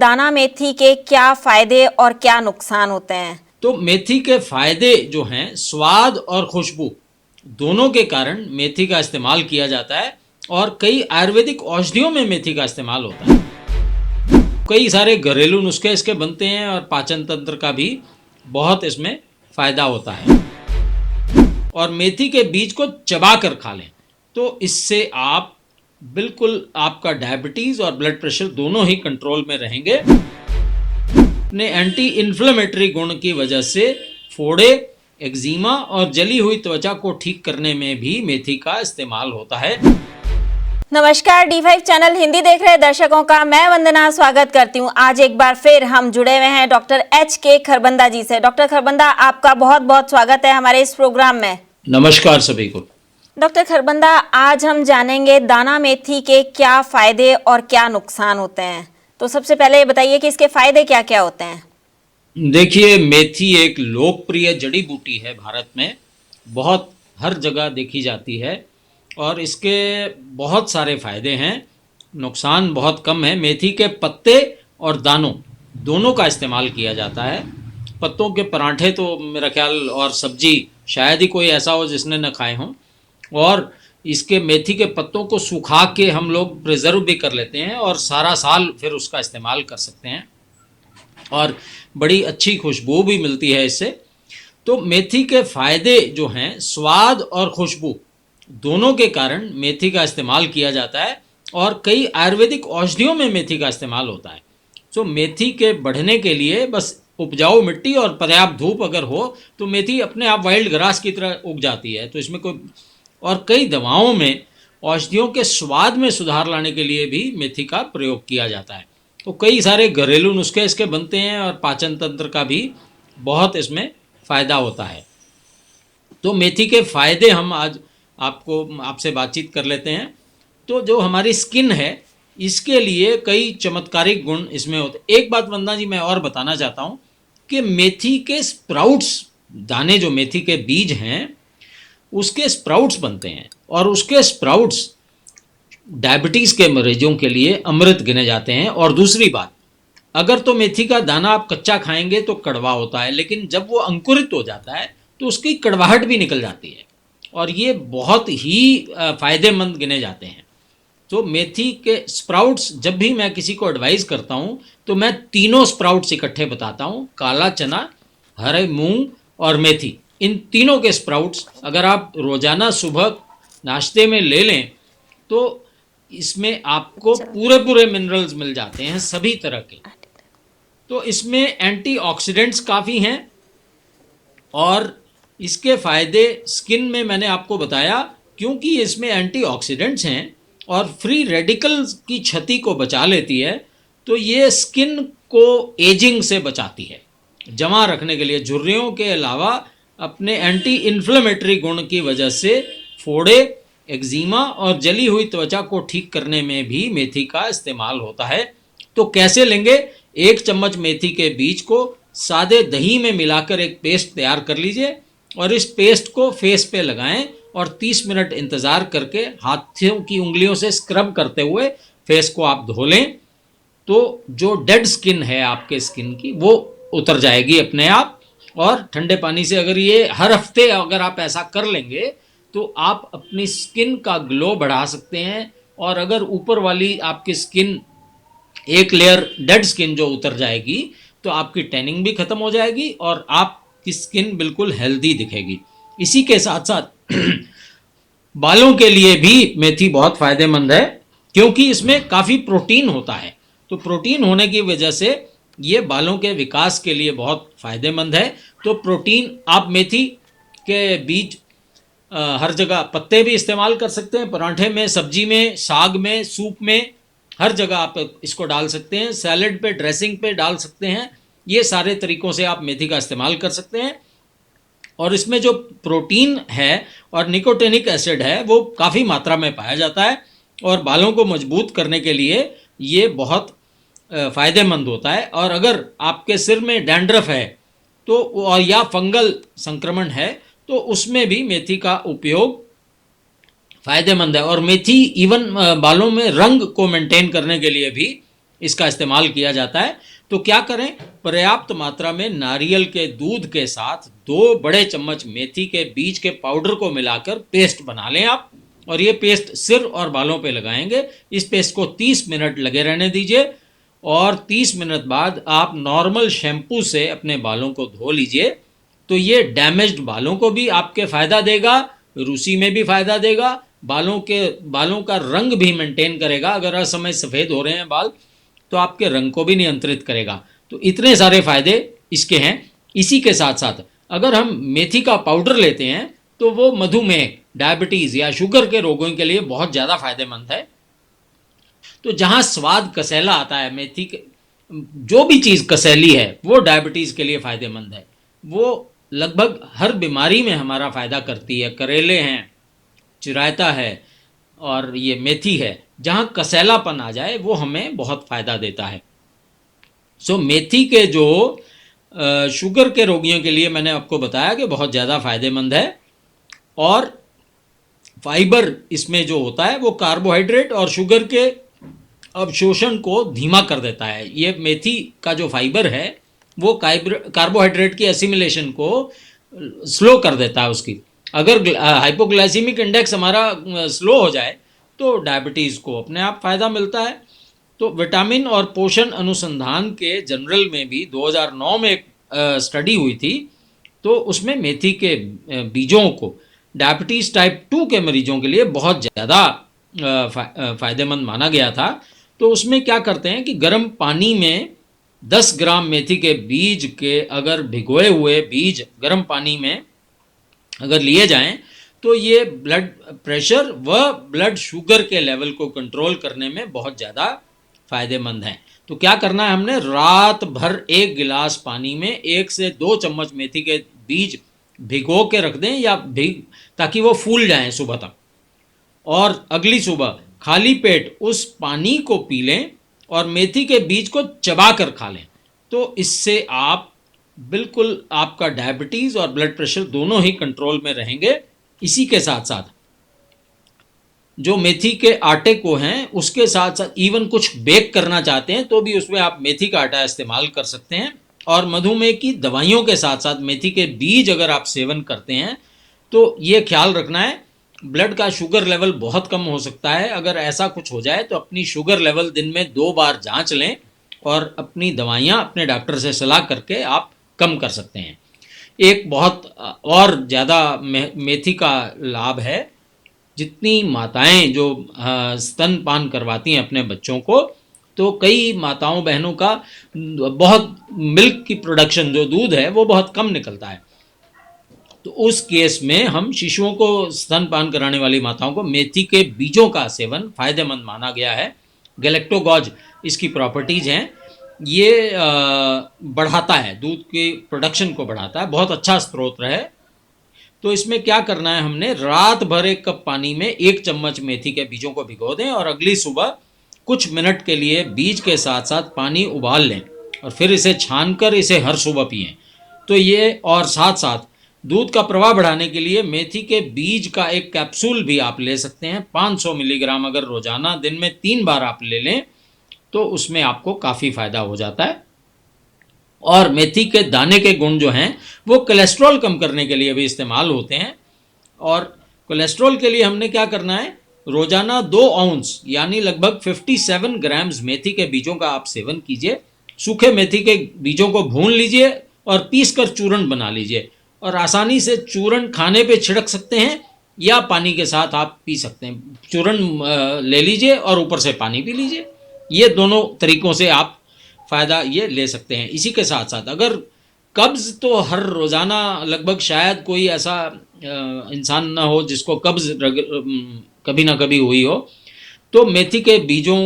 दाना मेथी के क्या फायदे और क्या नुकसान होते हैं? तो मेथी के फायदे जो हैं, स्वाद और खुशबू दोनों के कारण मेथी का इस्तेमाल किया जाता है और कई आयुर्वेदिक औषधियों में मेथी का इस्तेमाल होता है। कई सारे घरेलू नुस्खे इसके बनते हैं और पाचन तंत्र का भी बहुत इसमें फायदा होता है। और मेथी के बीज को चबा कर खा लें तो इससे आप बिल्कुल आपका डायबिटीज़ और ब्लड प्रेशर दोनों ही कंट्रोल में रहेंगे। अपने एंटी इन्फ्लेमेटरी गुण की वजह से फोड़े, एक्जिमा और जली हुई त्वचा को ठीक करने में भी मेथी का इस्तेमाल होता है। नमस्कार, D5 चैनल हिंदी देख रहे दर्शकों का मैं वंदना स्वागत करती हूं। आज एक बार फिर हम जुड़े हुए हैं डॉक्टर H.K. खरबंदा जी से। डॉक्टर खरबंदा, आपका बहुत बहुत स्वागत है हमारे इस प्रोग्राम में। नमस्कार सभी को। डॉक्टर खरबंदा, आज हम जानेंगे दाना मेथी के क्या फायदे और क्या नुकसान होते हैं। तो सबसे पहले ये बताइए कि इसके फायदे क्या क्या होते हैं। देखिए, मेथी एक लोकप्रिय जड़ी बूटी है, भारत में बहुत हर जगह देखी जाती है और इसके बहुत सारे फायदे हैं, नुकसान बहुत कम है। मेथी के पत्ते और दानों दोनों का इस्तेमाल किया जाता है। पत्तों के पराठे तो मेरा ख्याल और सब्जी शायद ही कोई ऐसा हो जिसने न खाए हों। और इसके मेथी के पत्तों को सुखा के हम लोग प्रिजर्व भी कर लेते हैं और सारा साल फिर उसका इस्तेमाल कर सकते हैं और बड़ी अच्छी खुशबू भी मिलती है इससे। तो मेथी के फायदे जो हैं, स्वाद और खुशबू दोनों के कारण मेथी का इस्तेमाल किया जाता है और कई आयुर्वेदिक औषधियों में मेथी का इस्तेमाल होता है। तो मेथी के बढ़ने के लिए बस उपजाऊ मिट्टी और पर्याप्त धूप अगर हो तो मेथी अपने आप वाइल्ड ग्रास की तरह उग जाती है। तो इसमें कोई, और कई दवाओं में औषधियों के स्वाद में सुधार लाने के लिए भी मेथी का प्रयोग किया जाता है। तो कई सारे घरेलू नुस्खे इसके बनते हैं और पाचन तंत्र का भी बहुत इसमें फ़ायदा होता है। तो मेथी के फ़ायदे हम आज आपसे बातचीत कर लेते हैं। तो जो हमारी स्किन है, इसके लिए कई चमत्कारिक गुण इसमें होते हैं। एक बात वंदना जी मैं और बताना चाहता हूँ कि मेथी के स्प्राउट्स, दाने जो मेथी के बीज हैं उसके स्प्राउट्स बनते हैं और उसके स्प्राउट्स डायबिटीज़ के मरीजों के लिए अमृत गिने जाते हैं। और दूसरी बात, अगर तो मेथी का दाना आप कच्चा खाएंगे तो कड़वा होता है, लेकिन जब वो अंकुरित हो जाता है तो उसकी कड़वाहट भी निकल जाती है और ये बहुत ही फ़ायदेमंद गिने जाते हैं। तो मेथी के स्प्राउट्स जब भी मैं किसी को एडवाइस करता हूँ तो मैं तीनों स्प्राउट्स इकट्ठे बताता हूँ, काला चना, हरे मूंग और मेथी। इन तीनों के स्प्राउट्स अगर आप रोज़ाना सुबह नाश्ते में ले लें तो इसमें आपको पूरे मिनरल्स मिल जाते हैं सभी तरह के। तो इसमें एंटीऑक्सीडेंट्स काफ़ी हैं और इसके फ़ायदे स्किन में मैंने आपको बताया, क्योंकि इसमें एंटीऑक्सीडेंट्स हैं और फ्री रेडिकल्स की क्षति को बचा लेती है। तो ये स्किन को एजिंग से बचाती है, जमा रखने के लिए। झुर्रियों के अलावा अपने एंटी इन्फ्लेमेटरी गुण की वजह से फोड़े, एक्जिमा और जली हुई त्वचा को ठीक करने में भी मेथी का इस्तेमाल होता है। तो कैसे लेंगे? 1 चम्मच मेथी के बीज को सादे दही में मिलाकर एक पेस्ट तैयार कर लीजिए और इस पेस्ट को फेस पे लगाएं और 30 मिनट इंतज़ार करके हाथों की उंगलियों से स्क्रब करते हुए फेस को आप धो लें तो जो डेड स्किन है आपके स्किन की वो उतर जाएगी अपने आप। और ठंडे पानी से अगर ये हर हफ्ते अगर आप ऐसा कर लेंगे तो आप अपनी स्किन का ग्लो बढ़ा सकते हैं। और अगर ऊपर वाली आपकी स्किन, एक लेयर डेड स्किन जो उतर जाएगी, तो आपकी टैनिंग भी ख़त्म हो जाएगी और आपकी स्किन बिल्कुल हेल्दी दिखेगी। इसी के साथ साथ बालों के लिए भी मेथी बहुत फ़ायदेमंद है, क्योंकि इसमें काफ़ी प्रोटीन होता है। तो प्रोटीन होने की वजह से ये बालों के विकास के लिए बहुत फ़ायदेमंद है। तो प्रोटीन, आप मेथी के बीज हर जगह, पत्ते भी इस्तेमाल कर सकते हैं, पराठे में, सब्जी में, साग में, सूप में, हर जगह आप इसको डाल सकते हैं। सैलेड पे, ड्रेसिंग पे डाल सकते हैं। ये सारे तरीक़ों से आप मेथी का इस्तेमाल कर सकते हैं। और इसमें जो प्रोटीन है और निकोटिनिक एसिड है वो काफ़ी मात्रा में पाया जाता है और बालों को मजबूत करने के लिए ये बहुत फ़ायदेमंद होता है। और अगर आपके सिर में डैंड्रफ है तो, और या फंगल संक्रमण है, तो उसमें भी मेथी का उपयोग फ़ायदेमंद है। और मेथी इवन बालों में रंग को मेंटेन करने के लिए भी इसका इस्तेमाल किया जाता है। तो क्या करें, पर्याप्त मात्रा में नारियल के दूध के साथ 2 बड़े चम्मच मेथी के बीज के पाउडर को मिलाकर पेस्ट बना लें आप, और ये पेस्ट सिर और बालों पे लगाएंगे। इस पेस्ट को 30 मिनट लगे रहने दीजिए, और 30 मिनट बाद आप नॉर्मल शैम्पू से अपने बालों को धो लीजिए। तो ये डैमेज्ड बालों को भी आपके फ़ायदा देगा, रूसी में भी फ़ायदा देगा, बालों का रंग भी मेंटेन करेगा। अगर असमय सफ़ेद हो रहे हैं बाल तो आपके रंग को भी नियंत्रित करेगा। तो इतने सारे फ़ायदे इसके हैं। इसी के साथ साथ अगर हम मेथी का पाउडर लेते हैं तो वो मधुमेह, डायबिटीज़ या शुगर के रोगों के लिए बहुत ज़्यादा फायदेमंद है। तो जहाँ स्वाद कसैला आता है, मेथी के जो भी चीज़ कसैली है वो डायबिटीज़ के लिए फ़ायदेमंद है। वो लगभग हर बीमारी में हमारा फ़ायदा करती है। करेले हैं, चिरायता है और ये मेथी है, जहाँ कसैलापन आ जाए वो हमें बहुत फ़ायदा देता है। सो मेथी के जो शुगर के रोगियों के लिए मैंने आपको बताया कि बहुत ज़्यादा फ़ायदेमंद है। और फाइबर इसमें जो होता है वो कार्बोहाइड्रेट और शुगर के अवशोषण को धीमा कर देता है। ये मेथी का जो फाइबर है वो कार्बोहाइड्रेट की एसिमिलेशन को स्लो कर देता है उसकी। अगर हाइपोग्लाइसीमिक इंडेक्स हमारा स्लो हो जाए तो डायबिटीज़ को अपने आप फ़ायदा मिलता है। तो विटामिन और पोषण अनुसंधान के जर्नल में भी 2009 में एक स्टडी हुई थी, तो उसमें मेथी के बीजों को डायबिटीज़ टाइप 2 के मरीजों के लिए बहुत ज़्यादा फ़ायदेमंद माना गया था। तो उसमें क्या करते हैं कि गर्म पानी में 10 ग्राम मेथी के बीज के अगर भिगोए हुए बीज गर्म पानी में अगर लिए जाएं तो ये ब्लड प्रेशर व ब्लड शुगर के लेवल को कंट्रोल करने में बहुत ज़्यादा फ़ायदेमंद है। तो क्या करना है, हमने रात भर 1 गिलास पानी में 1 से 2 चम्मच मेथी के बीज भिगो के रख दें, या ताकि वो फूल जाएं सुबह तक, और अगली सुबह खाली पेट उस पानी को पी लें और मेथी के बीज को चबा कर खा लें। तो इससे आप बिल्कुल आपका डायबिटीज़ और ब्लड प्रेशर दोनों ही कंट्रोल में रहेंगे। इसी के साथ साथ जो मेथी के आटे को हैं उसके साथ साथ इवन कुछ बेक करना चाहते हैं तो भी उसमें आप मेथी का आटा इस्तेमाल कर सकते हैं। और मधुमेह की दवाइयों के साथ साथ मेथी के बीज अगर आप सेवन करते हैं तो ये ख्याल रखना है, ब्लड का शुगर लेवल बहुत कम हो सकता है। अगर ऐसा कुछ हो जाए तो अपनी शुगर लेवल दिन में 2 बार जांच लें और अपनी दवाइयाँ अपने डॉक्टर से सलाह करके आप कम कर सकते हैं। एक बहुत और ज़्यादा मेथी का लाभ है, जितनी माताएं जो स्तनपान करवाती हैं अपने बच्चों को, तो कई माताओं बहनों का बहुत मिल्क की प्रोडक्शन, जो दूध है वो बहुत कम निकलता है। तो उस केस में हम शिशुओं को स्तनपान कराने वाली माताओं को मेथी के बीजों का सेवन फ़ायदेमंद माना गया है। गैलेक्टोगॉज इसकी प्रॉपर्टीज़ हैं, ये बढ़ाता है, दूध की प्रोडक्शन को बढ़ाता है, बहुत अच्छा स्रोत है। तो इसमें क्या करना है, हमने रात भर 1 कप पानी में 1 चम्मच मेथी के बीजों को भिगो दें और अगली सुबह कुछ मिनट के लिए बीज के साथ साथ पानी उबाल लें और फिर इसे छानकर इसे हर सुबह पिएं। तो ये, और साथ साथ दूध का प्रवाह बढ़ाने के लिए मेथी के बीज का एक कैप्सूल भी आप ले सकते हैं, 500 मिलीग्राम। अगर रोज़ाना दिन में 3 बार आप ले लें तो उसमें आपको काफ़ी फ़ायदा हो जाता है। और मेथी के दाने के गुण जो हैं वो कोलेस्ट्रॉल कम करने के लिए भी इस्तेमाल होते हैं। और कोलेस्ट्रॉल के लिए हमने क्या करना है, रोज़ाना 2 औंस यानी लगभग 57 ग्राम्स मेथी के बीजों का आप सेवन कीजिए। सूखे मेथी के बीजों को भून लीजिए और पीस कर चूर्ण बना लीजिए, और आसानी से चूर्ण खाने पे छिड़क सकते हैं या पानी के साथ आप पी सकते हैं। चूर्ण ले लीजिए और ऊपर से पानी पी लीजिए। ये दोनों तरीक़ों से आप फ़ायदा ये ले सकते हैं। इसी के साथ साथ अगर कब्ज़, तो हर रोज़ाना लगभग शायद कोई ऐसा इंसान ना हो जिसको कब्ज़ कभी ना कभी हुई हो, तो मेथी के बीजों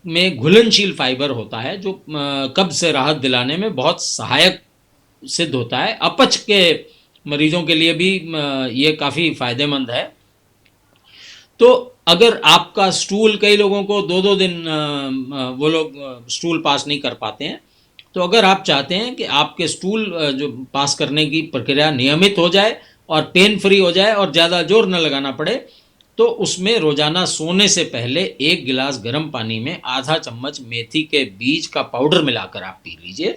में घुलनशील फाइबर होता है जो कब्ज़ से राहत दिलाने में बहुत सहायक सिद्ध होता है। अपच के मरीजों के लिए भी ये काफ़ी फ़ायदेमंद है। तो अगर आपका स्टूल, कई लोगों को 2-2 दिन वो लोग स्टूल पास नहीं कर पाते हैं, तो अगर आप चाहते हैं कि आपके स्टूल जो पास करने की प्रक्रिया नियमित हो जाए और पेन फ्री हो जाए और ज़्यादा जोर न लगाना पड़े, तो उसमें रोजाना सोने से पहले 1 गिलास गर्म पानी में आधा चम्मच मेथी के बीज का पाउडर मिलाकर आप पी लीजिए।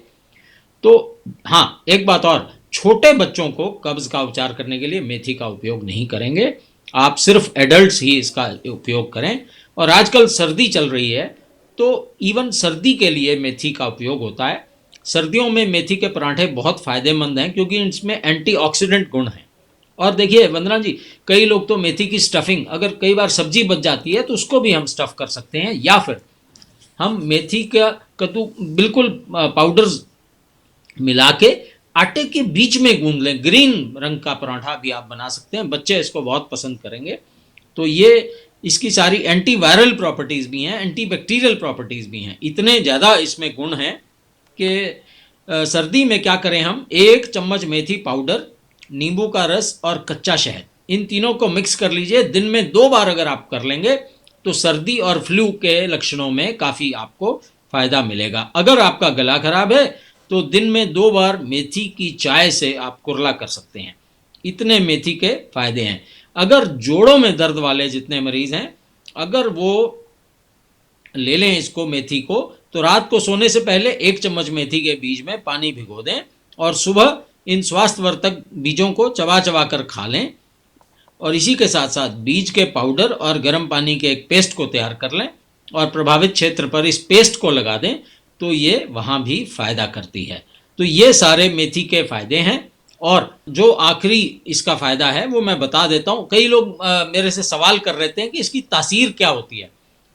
तो हाँ, एक बात और, छोटे बच्चों को कब्ज का उपचार करने के लिए मेथी का उपयोग नहीं करेंगे, आप सिर्फ एडल्ट्स ही इसका उपयोग करें। और आजकल सर्दी चल रही है, तो इवन सर्दी के लिए मेथी का उपयोग होता है। सर्दियों में मेथी के पराठे बहुत फ़ायदेमंद हैं क्योंकि इसमें एंटीऑक्सीडेंट गुण हैं। और देखिए वंदना जी, कई लोग तो मेथी की स्टफिंग, अगर कई बार सब्जी बच जाती है तो उसको भी हम स्टफ़ कर सकते हैं, या फिर हम मेथी का कद्दू बिल्कुल पाउडर मिला के आटे के बीच में गूंद लें। ग्रीन रंग का पराठा भी आप बना सकते हैं, बच्चे इसको बहुत पसंद करेंगे। तो ये इसकी सारी एंटी वायरल प्रॉपर्टीज़ भी हैं, एंटी बैक्टीरियल प्रॉपर्टीज़ भी हैं, इतने ज़्यादा इसमें गुण हैं कि सर्दी में क्या करें हम, 1 चम्मच मेथी पाउडर, नींबू का रस और कच्चा शहद, इन तीनों को मिक्स कर लीजिए। दिन में 2 बार अगर आप कर लेंगे तो सर्दी और फ्लू के लक्षणों में काफ़ी आपको फ़ायदा मिलेगा। अगर आपका गला खराब है तो दिन में 2 बार मेथी की चाय से आप कुरला कर सकते हैं। इतने मेथी के फ़ायदे हैं। अगर जोड़ों में दर्द वाले जितने मरीज़ हैं, अगर वो ले लें इसको, मेथी को, तो रात को सोने से पहले 1 चम्मच मेथी के बीज में पानी भिगो दें और सुबह इन स्वास्थ्यवर्धक बीजों को चबा चबा कर खा लें। और इसी के साथ साथ बीज के पाउडर और गर्म पानी के एक पेस्ट को तैयार कर लें और प्रभावित क्षेत्र पर इस पेस्ट को लगा दें, तो ये वहाँ भी फ़ायदा करती है। तो ये सारे मेथी के फ़ायदे हैं। और जो आखिरी इसका फ़ायदा है वो मैं बता देता हूँ। कई लोग मेरे से सवाल कर रहे थे कि इसकी तासीर क्या होती है।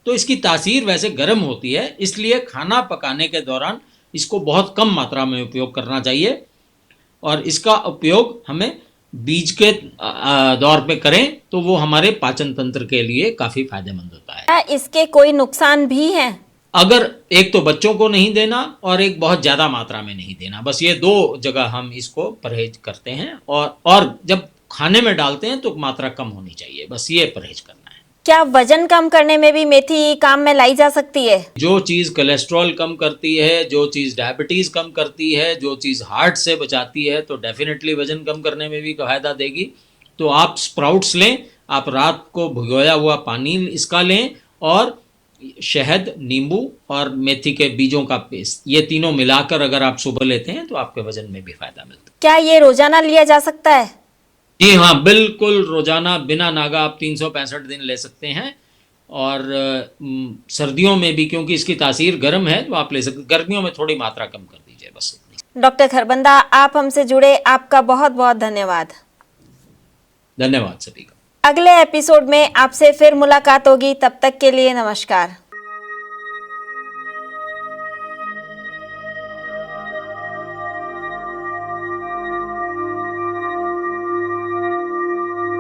तो इसकी तासीर वैसे गर्म होती है, इसलिए खाना पकाने के दौरान इसको बहुत कम मात्रा में उपयोग करना चाहिए और इसका उपयोग हमें बीज के दौर पे करें तो वो हमारे पाचन तंत्र के लिए काफ़ी फायदेमंद होता है। क्या इसके कोई नुकसान भी हैं? अगर एक तो बच्चों को नहीं देना और एक बहुत ज़्यादा मात्रा में नहीं देना, बस ये 2 जगह हम इसको परहेज करते हैं। और जब खाने में डालते हैं तो मात्रा कम होनी चाहिए, बस ये परहेज करना है। क्या वजन कम करने में भी मेथी काम में लाई जा सकती है? जो चीज़ कोलेस्ट्रॉल कम करती है, जो चीज़ डायबिटीज़ कम करती है, जो चीज़ हार्ट से बचाती है, तो डेफिनेटली वजन कम करने में भी फ़ायदा देगी। तो आप स्प्राउट्स लें, आप रात को भिगोया हुआ पानी इसका लें और शहद, नींबू और मेथी के बीजों का पेस्ट, ये तीनों मिलाकर अगर आप सुबह लेते हैं तो आपके वजन में भी फ़ायदा मिलता है। क्या ये रोजाना लिया जा सकता है? जी हाँ, बिल्कुल रोजाना बिना नागा आप 365 दिन ले सकते हैं। और सर्दियों में भी, क्योंकि इसकी तासीर गर्म है, तो आप ले सकते। गर्मियों में थोड़ी मात्रा कम कर दीजिए, बस इतनी। डॉक्टर खरबंदा, आप हमसे जुड़े, आपका बहुत बहुत धन्यवाद। धन्यवाद सभी का। अगले एपिसोड में आपसे फिर मुलाकात होगी, तब तक के लिए नमस्कार।